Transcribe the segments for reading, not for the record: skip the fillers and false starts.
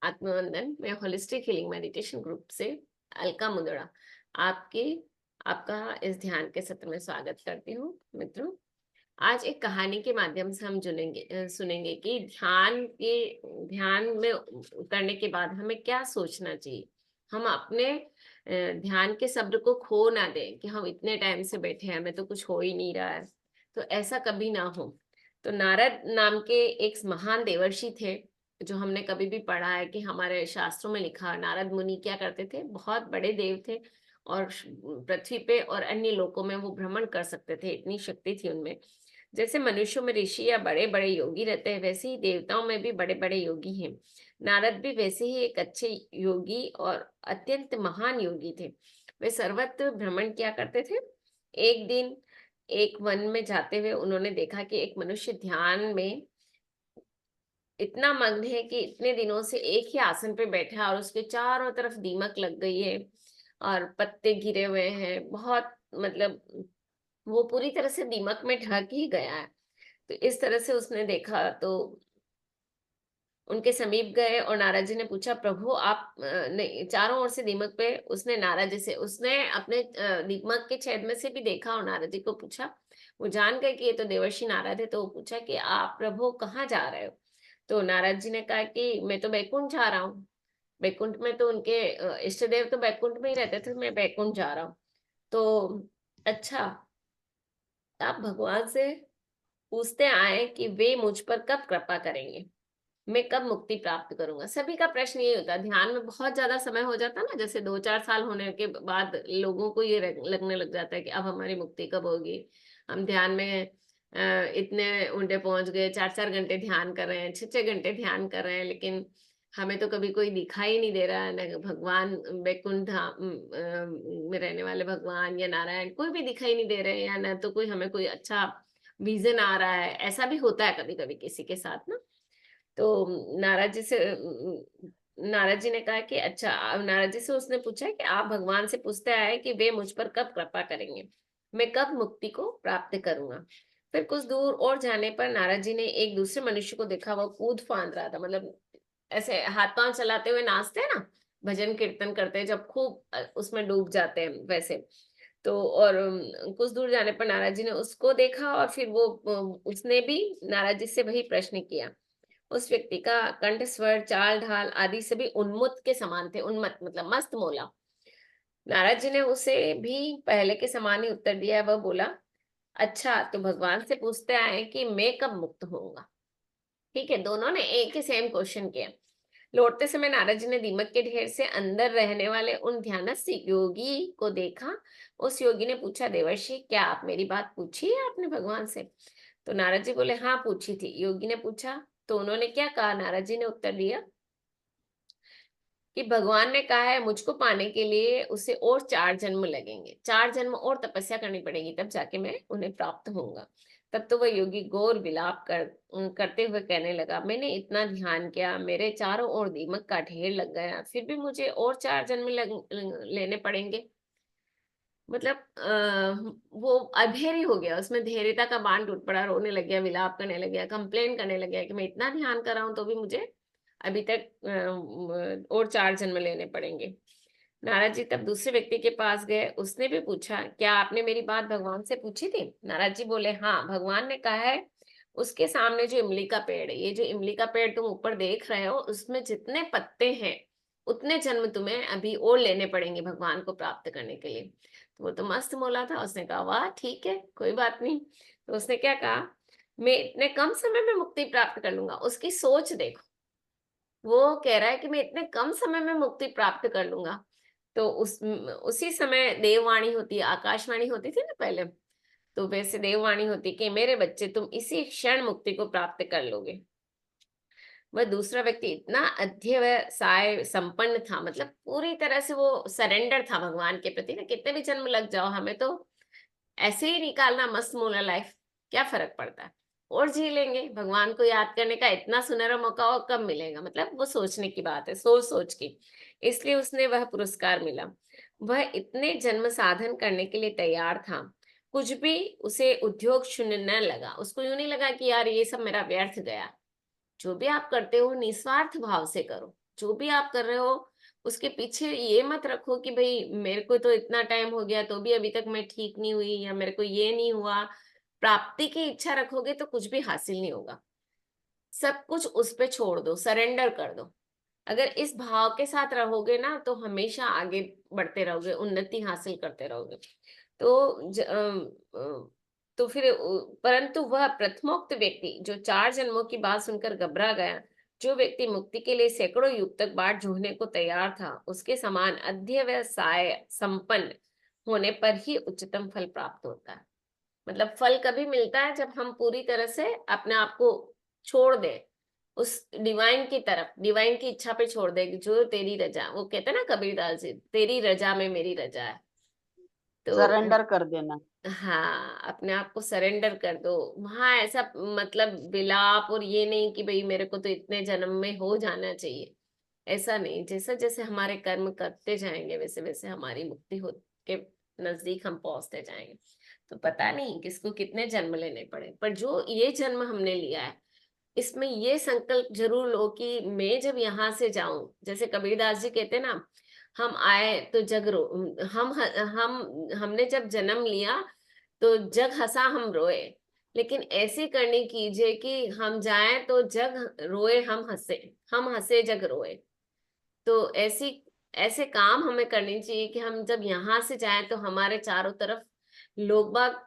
आत्मवंदन। मैं holistic healing meditation group से अलका मुंदड़ा आपके आपका इस ध्यान के सत्र में स्वागत करती हूँ। मित्रों, आज एक कहानी के माध्यम से हम सुनेंगे कि ध्यान में उतरने के बाद हमें क्या सोचना चाहिए। हम अपने ध्यान के शब्द को खो ना दें कि हम इतने टाइम से बैठे हैं, हमें तो कुछ हो ही नहीं रहा है। तो ऐसा कभी ना हो। तो नारद नाम के एक महान देवर्षि थे, जो हमने कभी भी पढ़ा है कि हमारे शास्त्रों में लिखा। नारद मुनि क्या करते थे, बहुत बड़े देव थे और पृथ्वी पे और अन्य लोकों में वो भ्रमण कर सकते थे, इतनी शक्ति थी उनमें। जैसे मनुष्यों में ऋषि या बड़े बड़े योगी रहते हैं, वैसे ही देवताओं में भी बड़े बड़े योगी हैं। नारद भी वैसे ही एक अच्छे योगी और अत्यंत महान योगी थे। वे सर्वत्र भ्रमण किया करते थे। एक दिन एक वन में जाते हुए उन्होंने देखा कि एक मनुष्य ध्यान में इतना मग्न है कि इतने दिनों से एक ही आसन पे बैठा है और उसके चारों तरफ दीमक लग गई है और पत्ते गिरे हुए हैं। बहुत मतलब वो पूरी तरह से दीमक में ढक ही गया है। तो इस तरह से उसने देखा तो उनके समीप गए और नारद जी ने पूछा, प्रभु आप नहीं, चारों ओर से दीमक पे उसने नारद जी से उसने अपने दीमक के छेद में से भी देखा और नारद जी को पूछा। वो जान गए कि ये तो देवर्षि नारद है, तो वो पूछा कि आप प्रभु कहाँ जा रहे हो। तो नारद जी ने कहा कि मैं तो बैकुंठ जा रहा हूँ। बैकुंठ में तो उनके इष्ट देव तो बैकुंठ में ही रहते थे, मैं बैकुंठ जा रहा हूँ। तो अच्छा, आप भगवान से पूछते आए कि वे मुझ पर कब कृपा करेंगे, मैं कब मुक्ति प्राप्त करूंगा। सभी का प्रश्न ये होता है। ध्यान में बहुत ज्यादा समय हो जाता है ना, जैसे 2-4 साल होने के बाद लोगों को ये लगने लग जाता है कि अब हमारी मुक्ति कब होगी। हम ध्यान में इतने ऊंडे पहुंच गए, 4-4 घंटे ध्यान कर रहे हैं, 6-6 घंटे ध्यान कर रहे हैं, लेकिन हमें तो कभी कोई दिखाई नहीं दे रहा है। ना भगवान वैकुंठ धाम में रहने वाले भगवान या नारायण कोई भी दिखाई नहीं दे रहे हैं, या ना तो कोई हमें कोई अच्छा विजन आ रहा है। ऐसा भी होता है कभी कभी किसी के साथ ना। तो नारद जी ने कहा कि अच्छा, नारद जी से उसने पूछा कि आप भगवान से पूछते आए कि वे मुझ पर कब कृपा करेंगे, मैं कब मुक्ति को प्राप्त करूंगा। फिर कुछ दूर और जाने पर नारद जी ने एक दूसरे मनुष्य को देखा। वो कूद फांद रहा था, मतलब ऐसे हाथ पांव चलाते हुए नाचते हैं ना, भजन कीर्तन करते हैं जब, खूब उसमें डूब जाते हैं वैसे। तो और कुछ दूर जाने पर नारद जी ने उसको देखा और फिर वो उसने भी नारद जी से वही प्रश्न किया। उस व्यक्ति का कंठ, स्वर, चाल ढाल आदि सभी उन्मुक्त के समान थे। उन्मत्त मतलब मस्त मोला। नारद जी ने उसे भी पहले के समान ही उत्तर दिया। वह बोला, अच्छा तो भगवान से पूछते आए कि मैं कब मुक्त होऊंगा। ठीक है, दोनों ने एक ही सेम क्वेश्चन किया। लौटते समय नारद जी ने दीमक के ढेर से अंदर रहने वाले उन ध्यानस्थ योगी को देखा। उस योगी ने पूछा, देवर्षि क्या आप मेरी बात पूछी है आपने भगवान से। तो नारद जी बोले, हाँ पूछी थी। योगी ने पूछा, तो उन्होंने क्या कहा। नारद जी ने उत्तर दिया कि भगवान ने कहा है मुझको पाने के लिए उसे और 4 जन्म लगेंगे, 4 जन्म और तपस्या करनी पड़ेगी, तब जाके मैं उन्हें प्राप्त होऊंगा। तब तो वह योगी घोर विलाप करते हुए कहने लगा, मैंने इतना ध्यान किया, मेरे चारों ओर दीमक का ढेर लग गया, फिर भी मुझे और 4 जन्म लेने पड़ेंगे। मतलब वो अधैर्य हो गया, उसमें धैर्यता का बांध टूट पड़ा, रोने लग गया, विलाप करने लग गया, कंप्लेन करने लग गया कि मैं इतना ध्यान कर रहा हूं तो भी मुझे अभी तक और 4 जन्म लेने पड़ेंगे। नारद जी तब दूसरे व्यक्ति के पास गए। उसने भी पूछा, क्या आपने मेरी बात भगवान से पूछी थी। नारद जी बोले, हाँ भगवान ने कहा है उसके सामने जो इमली का पेड़ है, ये जो इमली का पेड़ तुम ऊपर देख रहे हो, उसमें जितने पत्ते हैं उतने जन्म तुम्हें अभी और लेने पड़ेंगे भगवान को प्राप्त करने के लिए। तो वो तो मस्त मोला था, उसने कहा वाह ठीक है कोई बात नहीं। तो उसने क्या कहा, मैं इतने कम समय में मुक्ति प्राप्त कर लूंगा। उसकी सोच देखो, वो कह रहा है कि मैं इतने कम समय में मुक्ति प्राप्त कर लूंगा। तो उसी समय देववाणी होती है, आकाशवाणी होती थी ना पहले, तो वैसे देववाणी होती कि मेरे बच्चे तुम इसी क्षण मुक्ति को प्राप्त कर लोगे। वह दूसरा व्यक्ति इतना अध्यवसाय संपन्न था, मतलब पूरी तरह से वो सरेंडर था भगवान के प्रति ना, कितने भी जन्म लग जाओ हमें तो ऐसे ही निकालना मस्त मोला लाइफ, क्या फर्क पड़ता है, और जी लेंगे। भगवान को याद करने का इतना सुनहरा मौका और कब मिलेगा, मतलब वो सोचने की बात है, सोच सोच की। इसलिए उसने वह पुरस्कार मिला। वह इतने जन्म साधन करने के लिए तैयार था, कुछ भी उसे उद्योग शून्य न लगा। उसको यूं नहीं लगा कि यार ये सब मेरा व्यर्थ गया। जो भी आप करते हो निस्वार्थ भाव से करो, जो भी आप कर रहे हो उसके पीछे ये मत रखो कि भाई मेरे को तो इतना टाइम हो गया तो भी अभी तक मैं ठीक नहीं हुई, या मेरे को ये नहीं हुआ। प्राप्ति की इच्छा रखोगे तो कुछ भी हासिल नहीं होगा। सब कुछ उस पे छोड़ दो, सरेंडर कर दो। अगर इस भाव के साथ रहोगे ना तो हमेशा आगे बढ़ते रहोगे, उन्नति हासिल करते रहोगे। तो तो फिर परंतु वह प्रथमोक्त व्यक्ति जो 4 जन्मों की बात सुनकर घबरा गया, जो व्यक्ति मुक्ति के लिए सैकड़ों युग तक बाट जोहने को तैयार था, उसके समान अध्यवसाय संपन्न होने पर ही उच्चतम फल प्राप्त होता है। मतलब फल कभी मिलता है जब हम पूरी तरह से अपने आप को छोड़ दें उस डिवाइन की तरफ, डिवाइन की इच्छा पे छोड़ दें, जो तेरी रजा, वो कहते हैं ना कबीरदास जी, तेरी रजा में मेरी रजा है। तो सरेंडर कर देना। हाँ, अपने आप को सरेंडर कर दो। वहां ऐसा मतलब विलाप और ये नहीं कि भाई मेरे को तो इतने जन्म में हो जाना चाहिए, ऐसा नहीं। जैसे जैसे हमारे कर्म करते जाएंगे वैसे वैसे हमारी मुक्ति हो के नजदीक हम पहुंचते जाएंगे। तो पता नहीं किसको कितने जन्म लेने पड़े, पर जो ये जन्म हमने लिया है इसमें ये संकल्प जरूर लो कि मैं जब यहाँ से जाऊं, जैसे कबीरदास जी कहते हैं ना, हम आए तो जग रो, हमने जब जन्म लिया तो जग हंसा हम रोए। लेकिन ऐसी करनी कीजिए कि हम जाएं तो जग रोए हम हंसे, हम हंसे जग रोए। तो ऐसी ऐसे काम हमें करनी चाहिए कि हम जब यहाँ से जाएं तो हमारे चारों तरफ लोग बाग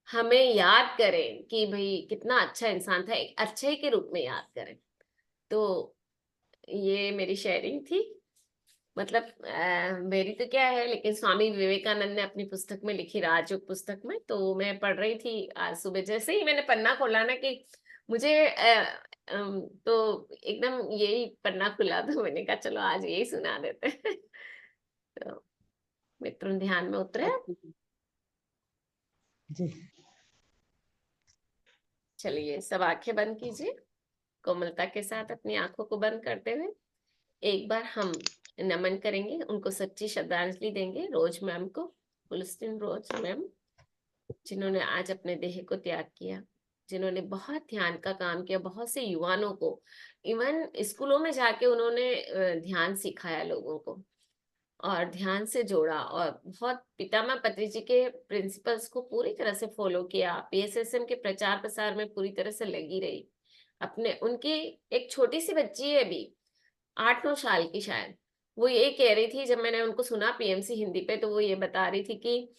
हमें याद करें कि भाई कितना अच्छा इंसान था, एक अच्छे के रूप में याद करें। तो ये मेरी शेयरिंग थी। मतलब मेरी तो क्या है, लेकिन स्वामी विवेकानंद ने अपनी पुस्तक में लिखी, राजयोग पुस्तक में, तो मैं पढ़ रही थी आज सुबह। जैसे ही मैंने पन्ना खोला ना कि मुझे तो एकदम यही पन्ना खुला, तो मैंने कहा चलो आज यही सुना देते हैं। तो मित्रों ध्यान में उतरे। अच्छी जी। चलिए सब आंखें बंद कीजिए, कोमलता के साथ अपनी आंखों को बंद करते हुए एक बार हम नमन करेंगे, उनको सच्ची श्रद्धांजलि देंगे रोज मैम को, पुलस्टिन रोज मैम, जिन्होंने आज अपने देह को त्याग किया, जिन्होंने बहुत ध्यान का काम किया, बहुत से युवाओं को, इवन स्कूलों में जाके उन्होंने ध्यान सिखाया लोगों को और ध्यान से जोड़ा, और बहुत पितामह पत्री जी के प्रिंसिपल्स को पूरी तरह से फॉलो किया, पीएसएसएम के प्रचार प्रसार में पूरी तरह से लगी रही। अपने उनकी एक छोटी सी बच्ची है अभी, 8-9 साल की शायद, वो ये कह रही थी, जब मैंने उनको सुना पीएमसी हिंदी पे, तो वो ये बता रही थी कि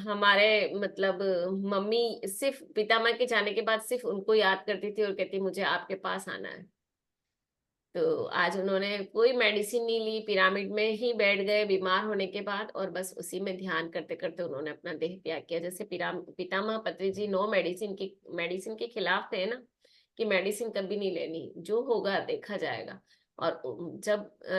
हमारे मतलब मम्मी सिर्फ पितामह के जाने के बाद सिर्फ उनको याद करती थी और कहती मुझे आपके पास आना है। तो आज उन्होंने कोई मेडिसिन नहीं ली, पिरामिड में ही बैठ गए बीमार होने के बाद, और बस उसी में ध्यान करते करते उन्होंने अपना देह त्याग किया। जैसे पितामह पत्री जी नो मेडिसिन के खिलाफ थे ना, कि मेडिसिन कभी नहीं लेनी, जो होगा देखा जाएगा। और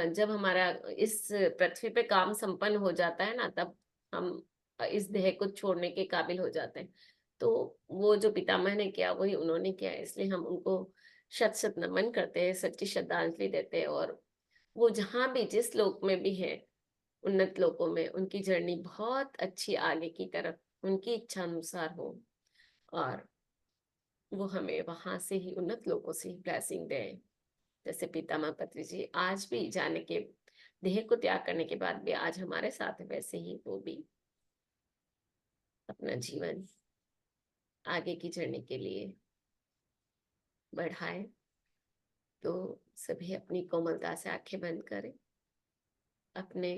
जब हमारा इस पृथ्वी पे काम संपन्न हो जाता है ना, तब हम इस देह को छोड़ने के काबिल हो जाते हैं। तो वो जो पितामह ने किया वही उन्होंने किया, इसलिए हम उनको शत शत नमन करते हैं, सच्ची श्रद्धांजलि देते हैं। और वो जहां भी जिस लोक में भी है, उन्नत लोकों में, उनकी जर्नी बहुत अच्छी आगे की तरफ उनकी इच्छा अनुसार हो, और वो हमें वहां से ही उन्नत लोकों से ही ब्लेसिंग दे। जैसे पितामह पत्री जी आज भी जाने के, देह को त्याग करने के बाद भी आज हमारे साथ है, वैसे ही वो भी अपना जीवन आगे की जर्नी के लिए बढ़ाए। तो सभी अपनी कोमलता से आंखें बंद करें, अपने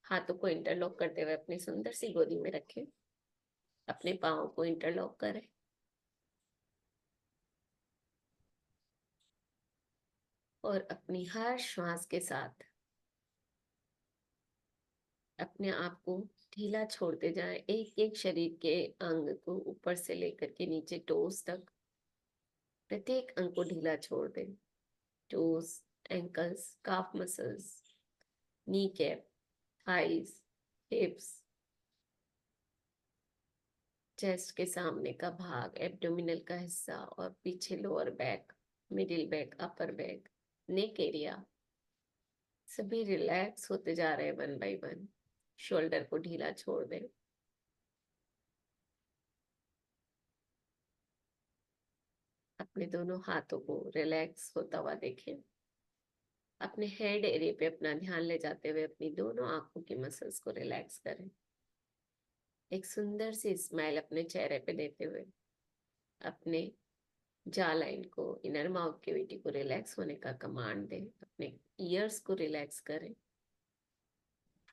हाथों को इंटरलॉक करते हुए अपनी सुंदर सी गोदी में रखें, अपने पाँव को इंटरलॉक करें, और अपनी हर श्वास के साथ अपने आप को ढीला छोड़ते जाएं, एक एक शरीर के अंग को ऊपर से लेकर के नीचे टोस तक, प्रत्येक अंग को ढीला छोड़ दें। Toes, ankles, calf muscles, knee cap, thighs, hips, chest के सामने का भाग, एब्डोमिनल का हिस्सा, और पीछे lower back, middle back, upper back, neck area, सभी रिलैक्स होते जा रहे हैं वन बाय वन। शोल्डर को ढीला छोड़ दें। अपने दोनों हाथों को रिलैक्स होता हुआ देखें। अपने हेड एरिया पे अपना ध्यान ले जाते हुए अपनी दोनों आंखों की मसल्स को रिलैक्स करें। एक सुंदर सी स्माइल अपने चेहरे पे देते हुए अपने जा लाइन को, इनर माउथ कैविटी को रिलैक्स होने का कमांड दें। अपने ईयर्स को रिलैक्स करें।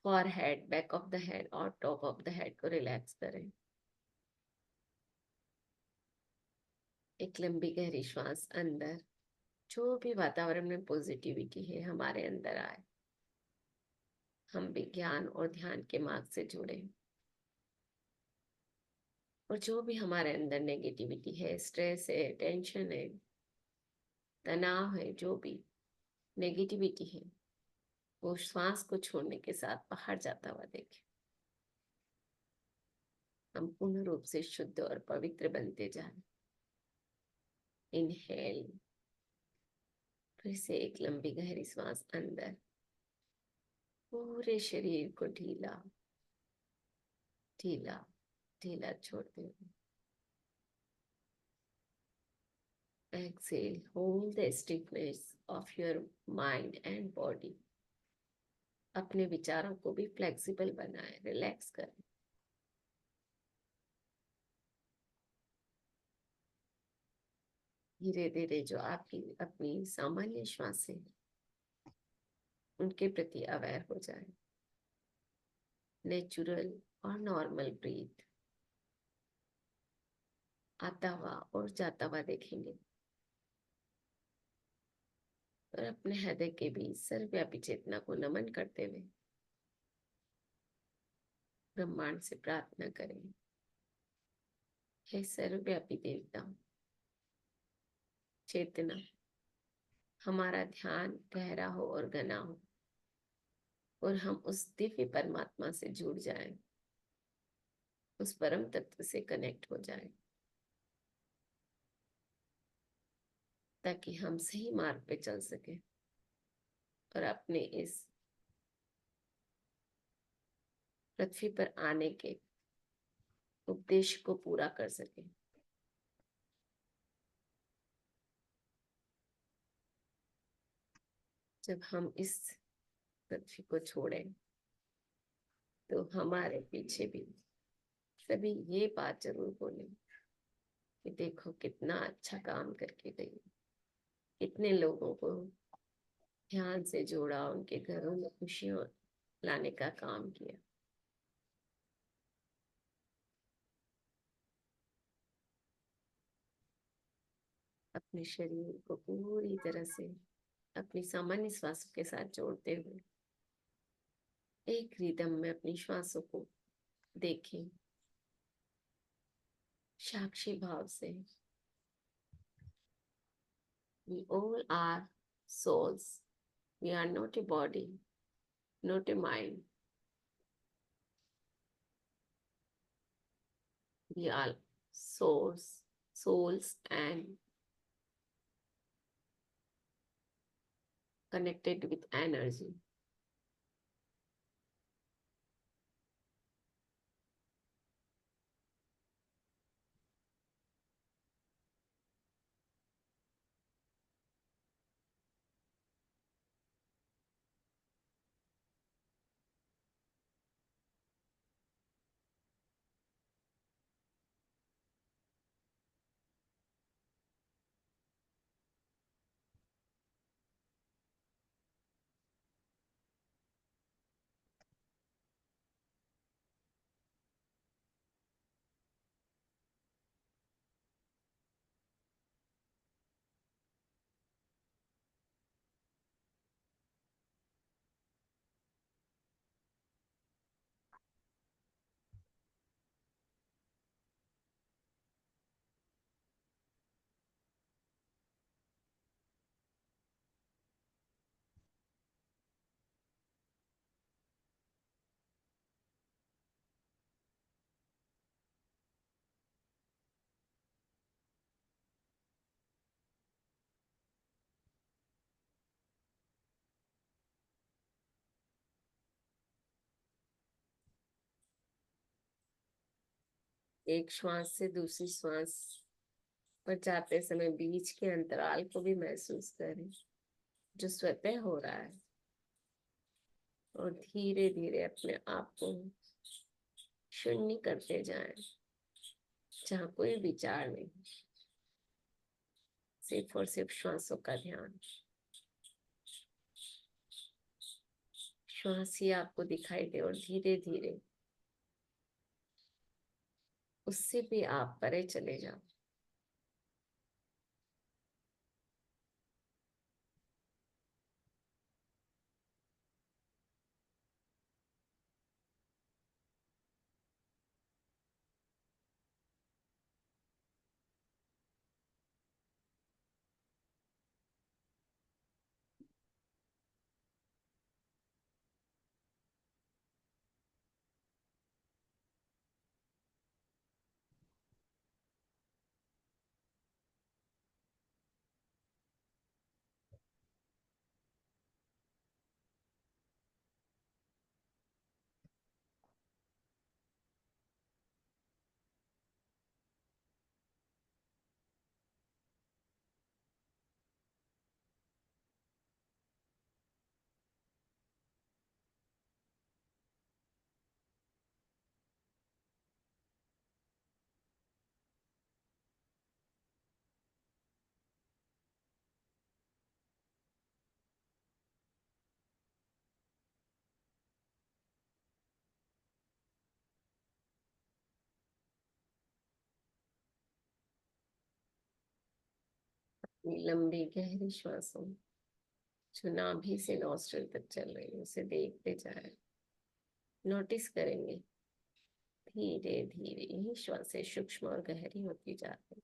Forehead, back of the head और टॉप ऑफ द हेड को रिलैक्स करें। एक लंबी गहरी श्वास अंदर। जो भी वातावरण में पॉजिटिविटी है हमारे अंदर आए, हम विज्ञान और ध्यान के मार्ग से जुड़े। और जो भी हमारे अंदर नेगेटिविटी है, स्ट्रेस है, टेंशन है, तनाव है, जो भी नेगेटिविटी है, वो श्वास को छोड़ने के साथ बाहर जाता हुआ देखें। हम पूर्ण रूप से शुद्ध और पवित्र बनते जाएं। इनहेल, फिर से एक लंबी गहरी सांस अंदर। पूरे शरीर को ढीला ढीला ढीला छोड़ते हुए exhale, hold the stiffness of your mind and body। अपने विचारों को भी फ्लेक्सिबल बनाए, रिलैक्स करें। धीरे धीरे जो आपकी अपनी सामान्य श्वास है उनके प्रति अवेयर हो जाए। नेचुरल और नॉर्मल ब्रीथ आता हुआ और जाता हुआ देखेंगे। और अपने हृदय के बीच सर्वव्यापी चेतना को नमन करते हुए ब्रह्मांड से प्रार्थना करें, हे सर्वव्यापी देवता, चेतना, हमारा ध्यान गहरा हो और घना हो और हम उस दिव्य परमात्मा से जुड़ जाएं, उस परम तत्व से कनेक्ट हो जाएं, ताकि हम सही मार्ग पे चल सके और अपने इस पृथ्वी पर आने के उपदेश को पूरा कर सके। जब हम इस पृथ्वी को छोड़ें तो हमारे पीछे भी सभी ये बात जरूर बोले कि देखो कितना अच्छा काम करके गई, कितने लोगों को ध्यान से जोड़ा, उनके घरों में खुशियां लाने का काम किया। अपने शरीर को पूरी तरह से अपनी सामान्य श्वासों के साथ जोड़ते हुए एक रिदम में अपनी श्वासों को देखें, साक्षी भाव से। We all are souls. We are not a body, not a mind. We are souls and connected with energy. एक श्वास से दूसरी श्वास पर जाते समय बीच के अंतराल को भी महसूस करें। जो स्वतः हो रहा है, और धीरे धीरे अपने आप को शून्य करते जाएं, जहाँ कोई विचार नहीं, सिर्फ और सिर्फ श्वासों का ध्यान। श्वास ही आपको दिखाई दे, और धीरे धीरे उससे भी आप परे चले जाओ। अपनी लंबी गहरी श्वासों जो नाभि से नॉस्ट्रल तक चल रही है, उसे देखते जाए, नोटिस करेंगे। धीरे धीरे यही श्वासें सूक्ष्म और गहरी होती जाती,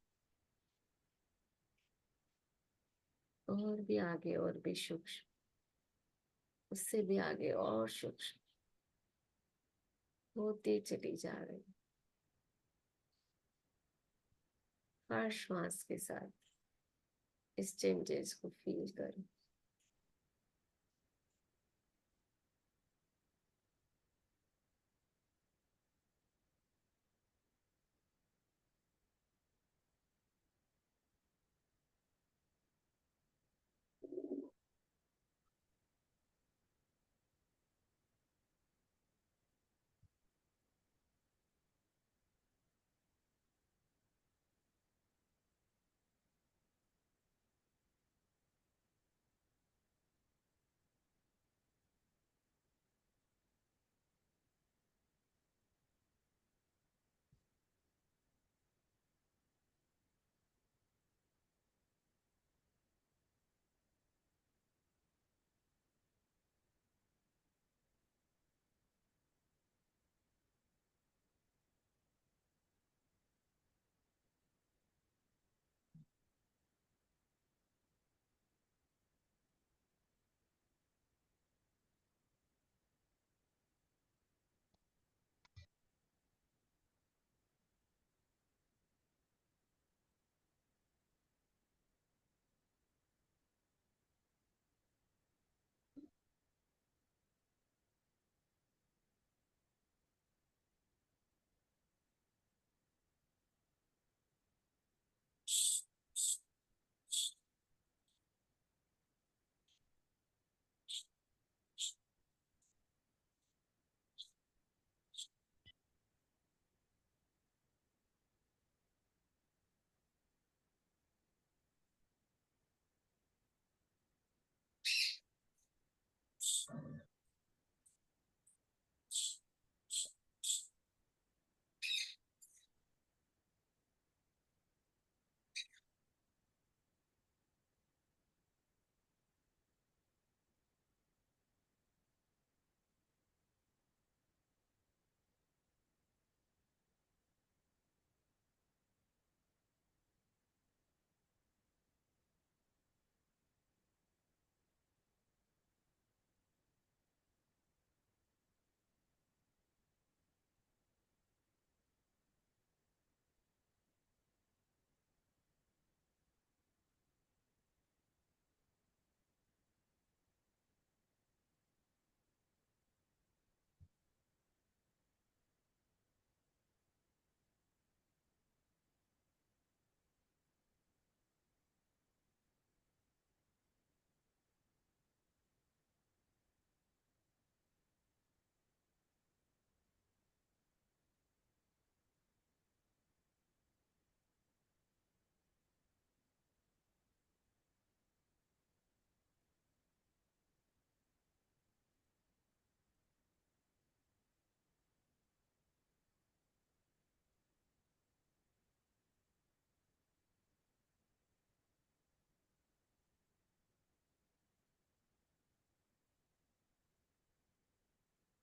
और भी आगे और भी सूक्ष्म, उससे भी आगे और सूक्ष्म होती चली जा रही। हर श्वास के साथ इस चेंजेस को फील करो।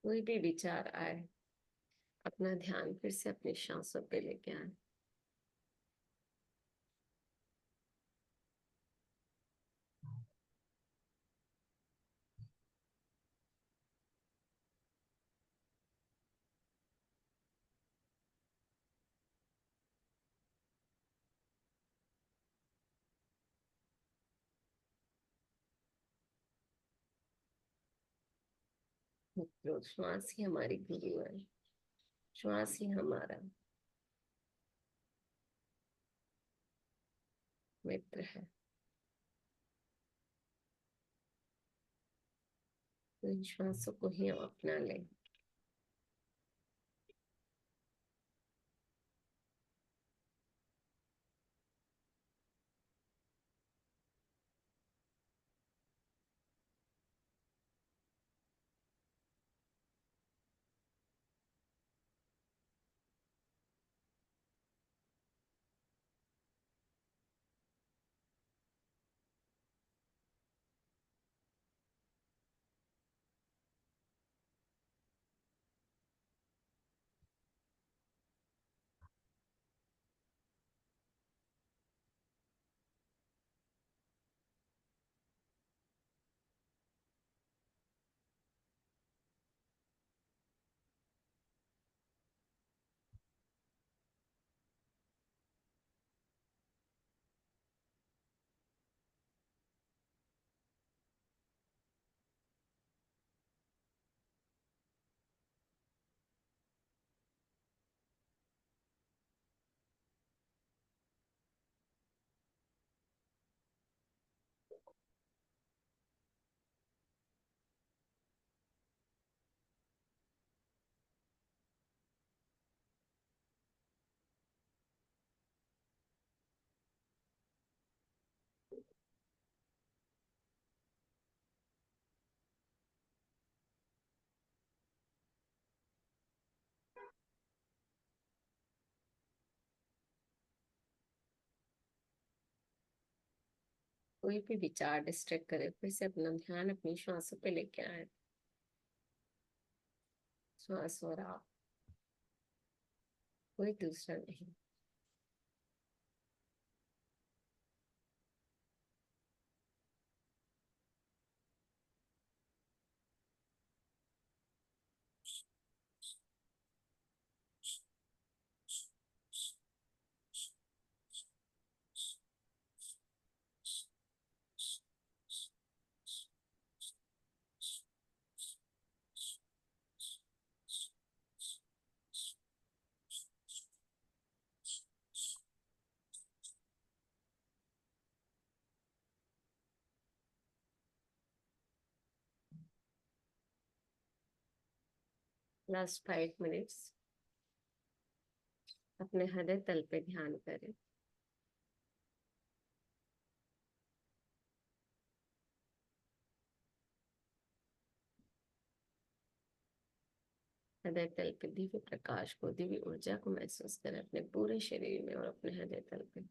कोई भी विचार आए, अपना ध्यान फिर से अपनी सांसों पे लेके आए। तो श्वास ही हमारी गुरु है, श्वास ही हमारा मित्र है। तो इन श्वासों को ही हम अपना लें। कोई भी विचार डिस्ट्रैक्ट करे, फिर से अपना ध्यान अपनी श्वासों पे लेके आए। श्वास और आप, कोई दूसरा नहीं। लास्ट 5 मिनट्स अपने हृदय तल पे ध्यान करें। हृदय तल पे दिव्य प्रकाश को, दिव्य ऊर्जा को महसूस करें अपने पूरे शरीर में और अपने हृदय तल पे।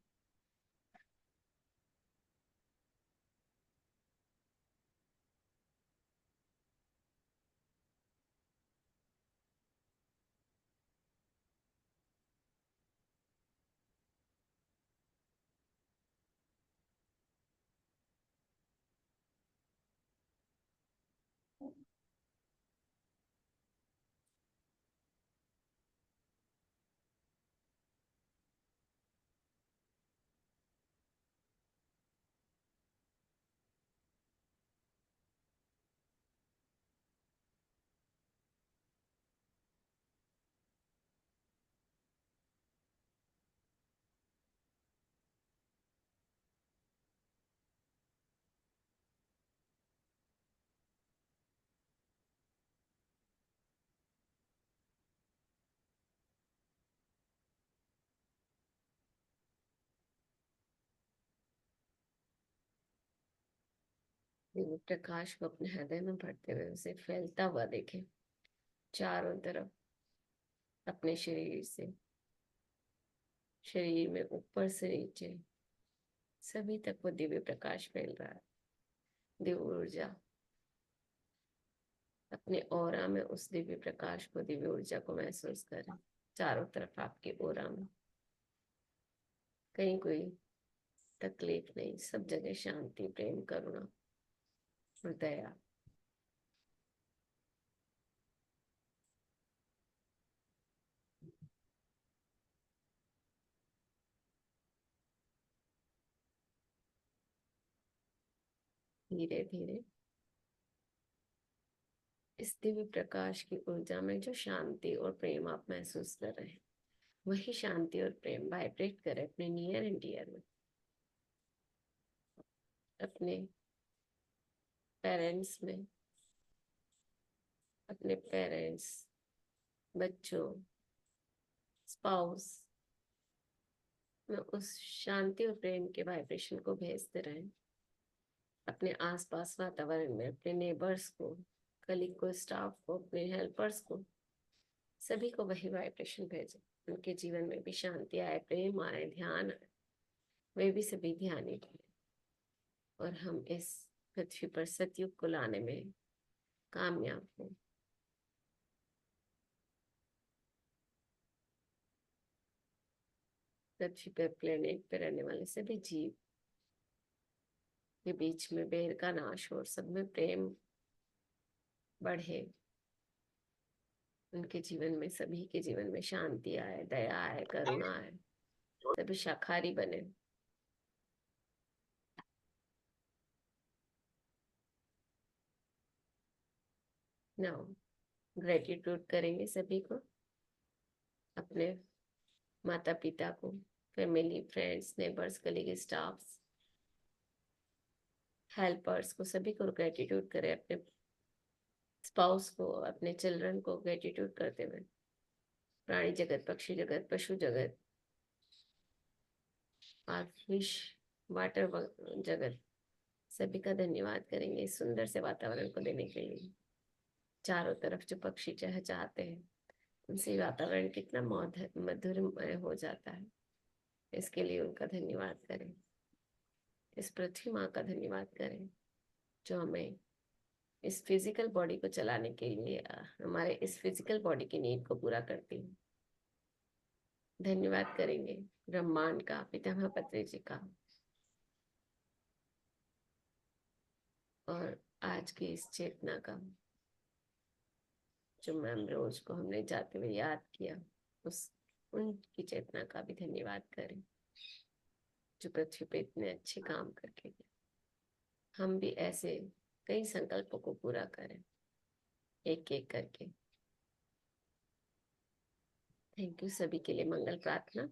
दिव्य प्रकाश को अपने हृदय में भरते हुए उसे फैलता हुआ देखें चारों तरफ, अपने शरीर से, शरीर में ऊपर से नीचे सभी तक वो दिव्य प्रकाश फैल रहा है। दिव्य ऊर्जा अपने ऑरा में उस दिव्य प्रकाश को, दिव्य ऊर्जा को महसूस करें। चारों तरफ आपके ऑरा में कहीं कोई तकलीफ नहीं, सब जगह शांति, प्रेम, करुणा और दया। धीरे धीरे इस दिव्य प्रकाश की ऊर्जा में जो शांति और प्रेम आप महसूस कर रहे हैं, वही शांति और प्रेम वाइब्रेट करे अपने नियर एंड डियर में, अपने पेरेंट्स में, अपने पेरेंट्स, बच्चों, स्पाउस में उस शांति और प्रेम के वाइब्रेशन को भेजते रहें। अपने आसपास वातावरण में अपने नेबर्स को, कलीग को, स्टाफ को, अपने हेल्पर्स को, सभी को वही वाइब्रेशन भेजें। उनके जीवन में भी शांति आए, प्रेम आए, ध्यान आए, वे भी सभी ध्यानी बने और हम इस पृथ्वी पर सतयुग को लाने में कामयाब हो। पृथ्वी पर, प्लेनेट पर रहने वाले सभी जीव के बीच में बैर का नाश हो और सब में प्रेम बढ़े। उनके जीवन में, सभी के जीवन में शांति आए, दया आए, करुणा आए, सभी शाकाहारी बने। नाउ ग्रेटिट्यूड करेंगे सभी को, अपने माता पिता को, family, friends, neighbours, colleague, staffs, helpers को, सभी को ग्रेटिट्यूड करें। अपने स्पाउस को, अपने चिल्ड्रन को ग्रेटिट्यूड करते हुए प्राणी जगत, पक्षी जगत, पशु जगत और फिश, वाटर जगत, सभी का धन्यवाद करेंगे इस सुंदर से वातावरण को देने के लिए। चारों तरफ जो पक्षी चहचहाते हैं, उनसे वातावरण कितना मधुरमय हो जाता है, इसके लिए उनका धन्यवाद करें। इस पृथ्वी माँ का धन्यवाद करें जो हमें इस फिजिकल बॉडी को चलाने के लिए, हमारे इस फिजिकल बॉडी की नीड को पूरा करती है। धन्यवाद करेंगे ब्रह्मांड का, पितामह पत्री जी का, और आज की इस चेतना का जो मैम रोज को हमने जाते हुए याद किया, उस उनकी चेतना का भी धन्यवाद करें जो पृथ्वी पे इतने अच्छे काम करके गए। हम भी ऐसे कई संकल्पों को पूरा करें एक एक करके। थैंक यू सभी के लिए। मंगल प्रार्थना।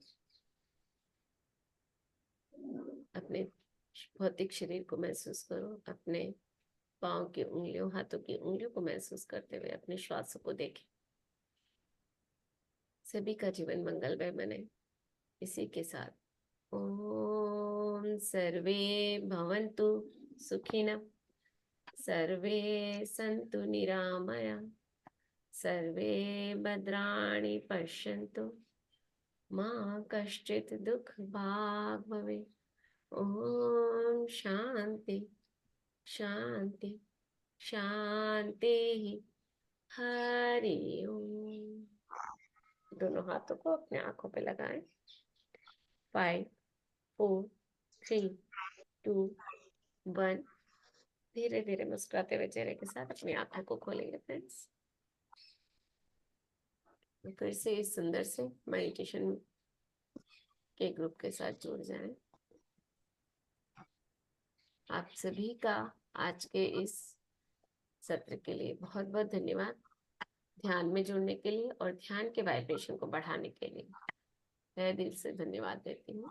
अपने भौतिक शरीर को महसूस करो, अपने पाँव की उंगलियों, हाथों की उंगलियों को महसूस करते हुए अपने श्वासों को देखें। सभी का जीवन मंगलमय बने। इसी के साथ ओम सर्वे भवन्तु सुखिनः, सर्वे सन्तु निरामया, सर्वे भद्राणि पश्यन्तु, मा कश्चित् दुःख भाग् भवेत्। ओम शांति शांति शांति। हरि ओम। दोनों हाथों को अपने आंखों पे लगाएं। 5, 4, 3, 2, 1। धीरे धीरे मुस्कुराते हुए चेहरे के साथ अपनी आंखों को खोलेंगे फ्रेंड्स। फिर से इस सुंदर से मेडिटेशन के ग्रुप के साथ जुड़ जाएं। आप सभी का आज के इस सत्र के लिए बहुत बहुत धन्यवाद। ध्यान में जुड़ने के लिए और ध्यान के वाइब्रेशन को बढ़ाने के लिए तहे दिल से धन्यवाद देती हूँ।